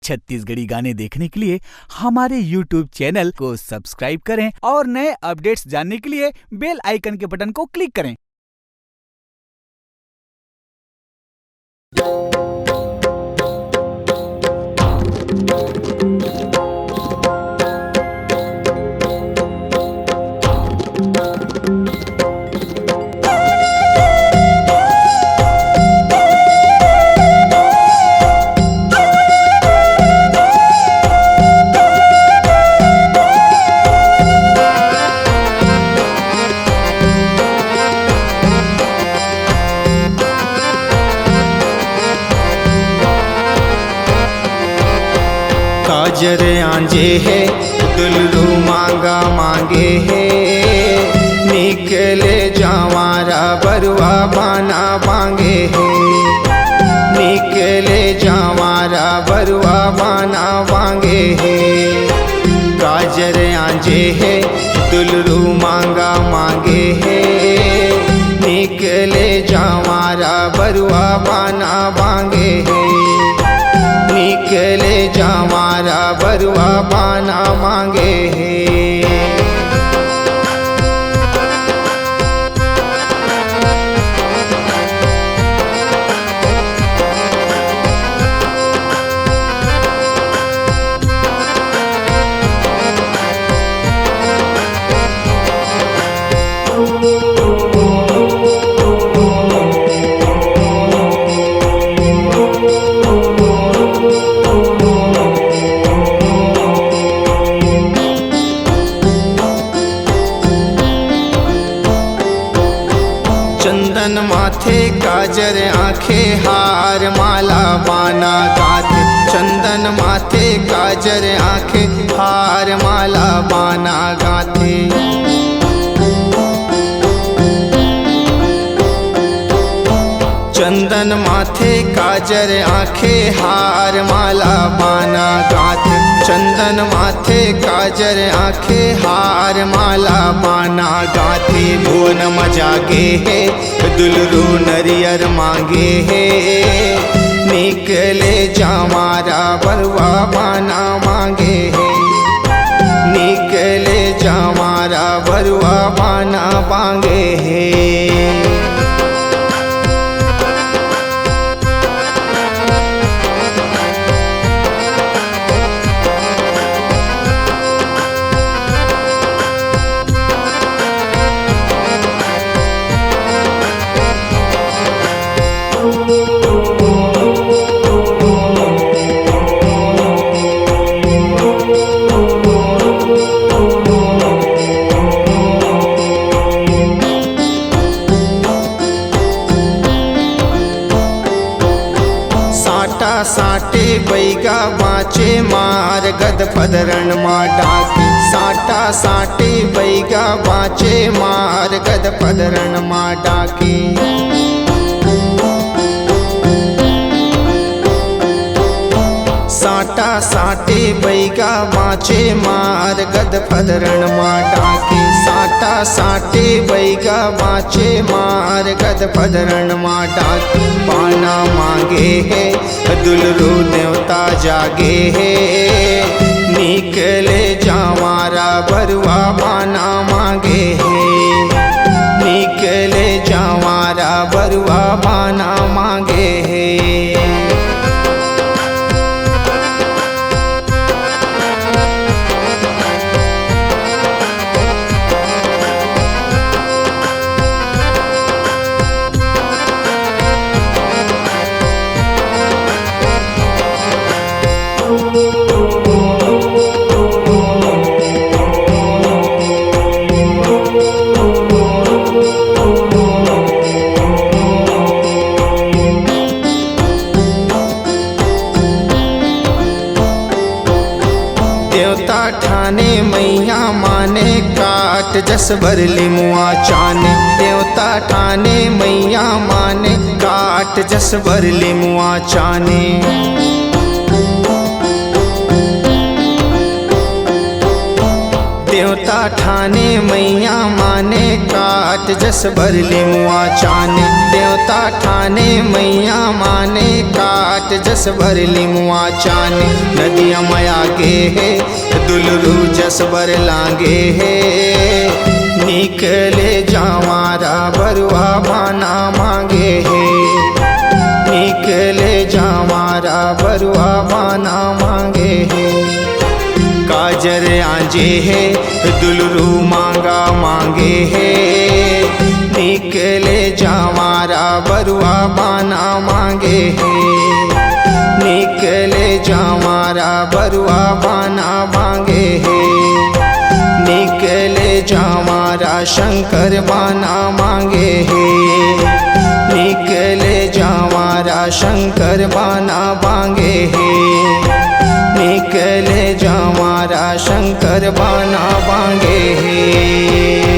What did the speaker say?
छत्तीसगढ़ी गाने देखने के लिए हमारे YouTube चैनल को सब्सक्राइब करें और नए अपडेट्स जानने के लिए बेल आइकन के बटन को क्लिक करें। काजर आंजे है दुल्लू मांगा मांगे है, निकले जावारा बरुआ बाना बांगे है, निकले जावारा बरुआ बाना बांगे है। काजर आंजे है दुल्लू मांगा मांगे है, निकले जावारा बरुआ बाना बांगे है, निकले जावारा बरुआ बाना मांगे है। चंदन माथे काजर आंखें हार माला बाना गाथे, चंदन माथे काजर आंखें हार माला बाना गाथे। चंदन माथे काजर आंखें हार माला बाना गाथे, चंदन माथे काजर आंखें हार माला बाना गाथे। भुवन मजागे है दुल्लू नरियर मांगे है, निकले जावारा बरुआ बाना मांगे है, निकले जावारा बरुआ बाना मांगे है। साटे बैगा बाँचे मार गद फदरण माँ डाके, साटा साटे बैगा बाँचे मार गद फदरण माँ डाके। साटा साटे बैगा बाँचे मार गद फदरण माँ डाके, साटा साटे बैगा बाँचे मार गद फदरण माँ डाके। बाना मांगे है दुल्लू देवता जागे है, निकले जावारा बरुआ बाना मांगे है, निकले जावारा बरुआ बाना मांगे है। देवता ठाने मैया माने काट जस भरली मुआ चाने, देवता ठाने मैया माने काट जस भरली मुआ चाने। देवता ठाने मैया माने काट जस भरली मुआ चाने देवता ठाने मैया माने काट जस भरली मुआ चाने नदिया मया गे है दुलरू जस बर लागे है निकले जावारा बरुआ बाना मांगे है निकले जावारा बरुआ बाना मांगे है काजर आंजे है दुलरू मांगा मांगे है निकले जावारा बरुआ बाना मांगे है निकले जावारा बरुआ बाना मांगे है निकले जावारा शंकर बाना मांगे है निकले जावारा शंकर बाना मांगे है निकले जावारा शंकर बाना मांगे है।